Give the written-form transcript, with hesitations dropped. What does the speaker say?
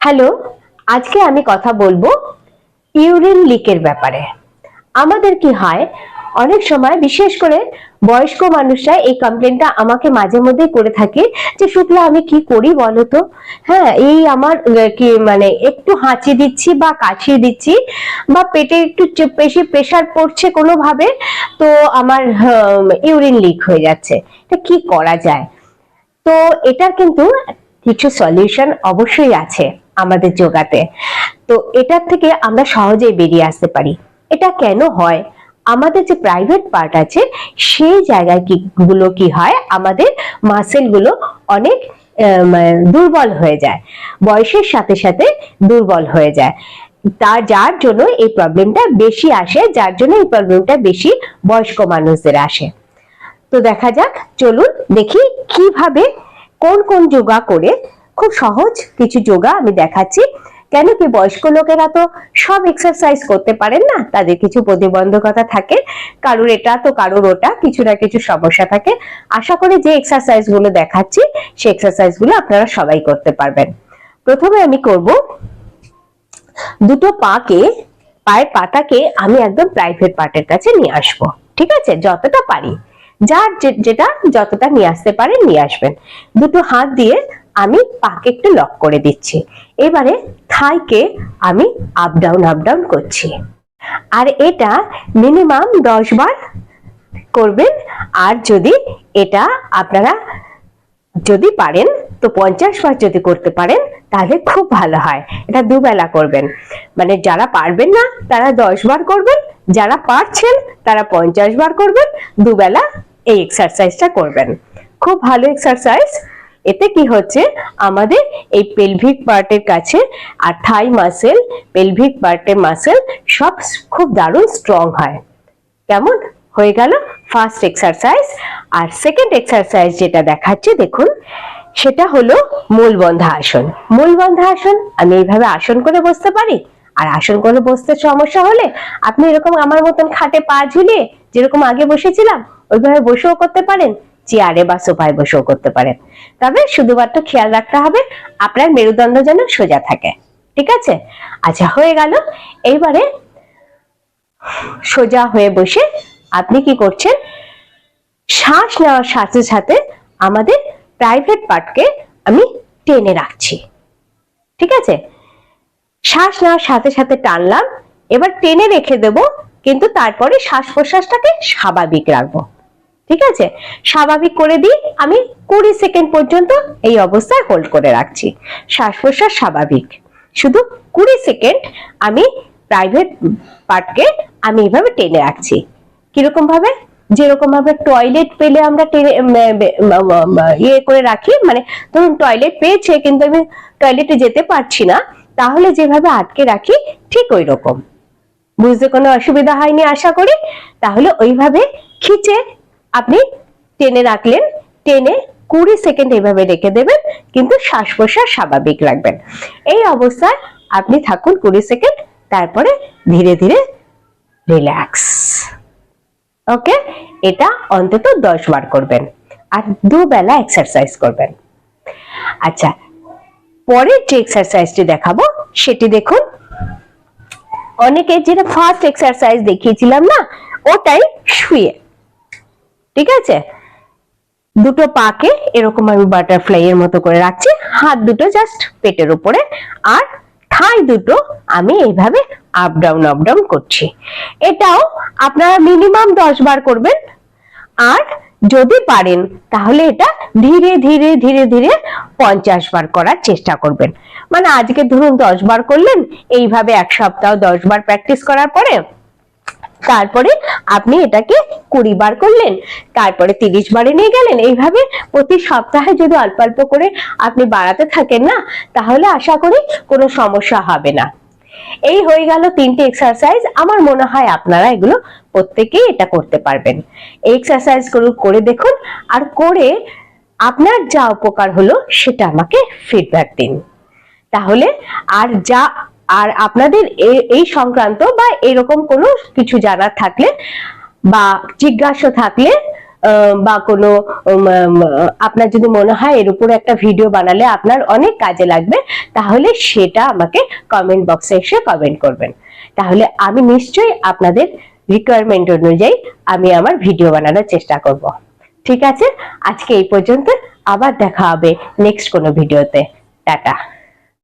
Hello, আজকে আমি কথা বলবো ইউরিন লিকের ব্যাপারে। আমাদের কি হয়, অনেক সময় বিশেষ করে বয়স্ক মানুষরা এই কমপ্লেনটা আমাকে মাঝে মধ্যে করে থাকে যে শুক্লা আমি কি করি বলতো। হ্যাঁ, এই আমার কি মানে একটু হাঁচি দিচ্ছি বা কাশি দিচ্ছি বা পেটে একটু বেশি প্রেসার পড়ছে কোনোভাবে, তো আমার ইউরিন লিক হয়ে যাচ্ছে। এটা কি করা যায়? তো এটার কিন্তু কিছু সলিউশন অবশ্যই আছে আমাদের যোগাতে। তো এটার থেকে আমরা সহজেই বেরিয়ে আসতে পারি। এটা কেন হয়? আমাদের যে প্রাইভেট পার্ট আছে সেই জায়গায় গুলো কি হয়, আমাদের মাসেল গুলো অনেক দুর্বল হয়ে যায়, বয়সের সাথে সাথে দুর্বল হয়ে যায়। যার জন্য এই প্রবলেমটা বেশি আসে, যার জন্য এই প্রবলেমটা বেশি বয়স্ক মানুষদের আসে। তো দেখা যাক, চলুন দেখি কিভাবে কোন কোন যোগা করে, খুব সহজ কিছু যোগা আমি দেখাচ্ছি। কেন কি বয়স্ক লোকেরা তো সব এক্সারসাইজ করতে পারেন না, তাদের কিছু প্রতিবন্ধকতা থাকে, কারোর এটা তো কারোর ওটা, কিছু না কিছু সমস্যা থাকে। আশা করি যে এক্সারসাইজ গুলো দেখাচ্ছি সেই এক্সারসাইজ গুলো আপনারা সবাই করতে পারবেন। প্রথমে আমি করব, দুটো পায়ের পাতাকে আমি একদম প্রাইভেট পার্টের কাছে নিয়ে আসবো। ঠিক আছে, যতটা পারি, যার যেটা যতটা নিয়ে আসতে পারেন নিয়ে আসবেন। দুটো হাত দিয়ে আমি পাকে একটু লক করে দিচ্ছি। এবারে থাইকে আমি আপ ডাউন করছি, আর এটা মিনিমাম 10 বার করবেন। আর যদি এটা আপনারা যদি পারেন তো 50 বার যদি করতে পারেন তাহলে খুব ভালো হয়। এটা দুবেলা করবেন, মানে যারা পারবেন না তারা 10 বার করবেন, যারা পারছেন তারা 50 বার করবেন। দুবেলা এই এক্সারসাইজটা করবেন, খুব ভালো এক্সারসাইজ। এতে কি হচ্ছে, আমাদের এই পেলভিক পার্টের কাছে আর থাই মাসেল, পেলভিক পার্টের মাসেল সব খুব দারুণ স্ট্রং হয়। কেমন হয়ে গেল ফার্স্ট এক্সারসাইজ। আর সেকেন্ড এক্সারসাইজ যেটা দেখাচ্ছি দেখুন, সেটা হলো মূলবন্ধা আসন। মূলবন্ধা আসন আমি এইভাবে আসন করে বসতে পারি, আর আসন করে বসতে সমস্যা হলে আপনি এরকম আমার মতন খাটে পা ঝুলিয়ে যেরকম আগে বসেছিলাম ওইভাবে বসেও করতে পারেন, চেয়ারে বা সোফায় বসেও করতে পারেন। তবে শুধুমাত্র খেয়াল রাখতে হবে আপনার মেরুদণ্ড যেন সোজা থাকে। ঠিক আছে, আচ্ছা হয়ে গেল। এইবারে সোজা হয়ে বসে আপনি কি করছেন, শ্বাস নেওয়ার সাথে সাথে আমাদের প্রাইভেট পার্টকে আমি টেনে রাখছি। ঠিক আছে, শ্বাস নেওয়ার সাথে সাথে টানলাম, এবার টেনে রেখে দেব, কিন্তু তারপরে শ্বাস প্রশ্বাসটাকে স্বাভাবিক রাখবো। ঠিক আছে, স্বাভাবিক করে দিই আমি 20 সেকেন্ড পর্যন্ত এই অবস্থায় হোল্ড করে রাখছি। শ্বাস প্রশ্বাস স্বাভাবিক, শুধু 20 সেকেন্ড আমি প্রাইভেট পার্টকে আমি এইভাবে টেনে রাখছি। কিরকম ভাবে, যেরকম ভাবে টয়লেট পেলে আমরা ইয়ে করে রাখি, মানে ধরুন টয়লেট পেয়েছে কিন্তু আমি টয়লেটে যেতে পারছি না, তাহলে যেভাবে আটকে রাখি ঠিক ওই রকম। বুঝতে কোনো অসুবিধা হয়নি আশা করি। তাহলে ওইভাবে খিচে আপনি টেনে রাখলেন, টেনে 20 সেকেন্ড এইভাবে রেখে দেবেন, কিন্তু শ্বাস প্রশ্বাস স্বাভাবিক রাখবেন। এই অবস্থায় আপনি থাকুন 20 সেকেন্ড, তারপরে ধীরে ধীরে রিল্যাক্স। ওকে, এটা অন্তত 10 বার করবেন, আর দুবেলা এক্সারসাইজ করবেন। আচ্ছা, পরের যে এক্সারসাইজটি দেখাবো সেটি দেখুন, অনেকে যেটা ফার্স্ট এক্সারসাইজ দেখিয়েছিলাম না, ওটাই শুয়ে। ঠিক আছে, দুটো পাকে এরকম আমি বাটারফ্লাই এর মতো করে রাখছি, হাত দুটো জাস্ট পেটের উপরে, আর থাই দুটো আমি এইভাবে আপ ডাউন করছি। এটাও আপনারা মিনিমাম 10 বার করবেন, আর যদি পারেন তাহলে এটা ধীরে ধীরে ধীরে ধীরে 50 বার করার চেষ্টা করবেন। মানে আজকে ধরুন 10 বার করলেন, এইভাবে এক সপ্তাহ 10 বার প্র্যাকটিস করার পরে তারপরে আপনি এটাকে 20 বার করলেন, তারপরে 30 বারে নিয়ে গেলেন। এইভাবে প্রতি সপ্তাহে যদি অল্প অল্প করে আপনি বাড়াতে থাকেন না, তাহলে আশা করি কোনো সমস্যা হবে না। এই হয়ে গেল 3টে এক্সারসাইজ। আমার মনে হয় আপনারা এগুলো প্রত্যেকেই এটা করতে পারবেন। এই এক্সারসাইজ গুলো করে দেখুন, আর করে আপনার যা উপকার হলো সেটা আমাকে ফিডব্যাক দিন। তাহলে আর আপনাদের এই সংক্রান্ত বা এরকম কোনো কিছু জানার থাকলে বা জিজ্ঞাসা থাকলে বা কোনো আপনার যদি মনে হয় এর উপরে একটা ভিডিও বানালে আপনার অনেক কাজে লাগবে, তাহলে সেটা আমাকে কমেন্ট বক্সে এসে কমেন্ট করবেন। তাহলে আমি নিশ্চয়ই আপনাদের রিকোয়ারমেন্ট অনুযায়ী আমি আমার ভিডিও বানানোর চেষ্টা করব। ঠিক আছে, আজকে এই পর্যন্ত, আবার দেখা হবে নেক্সট কোনো ভিডিওতে। টাটা।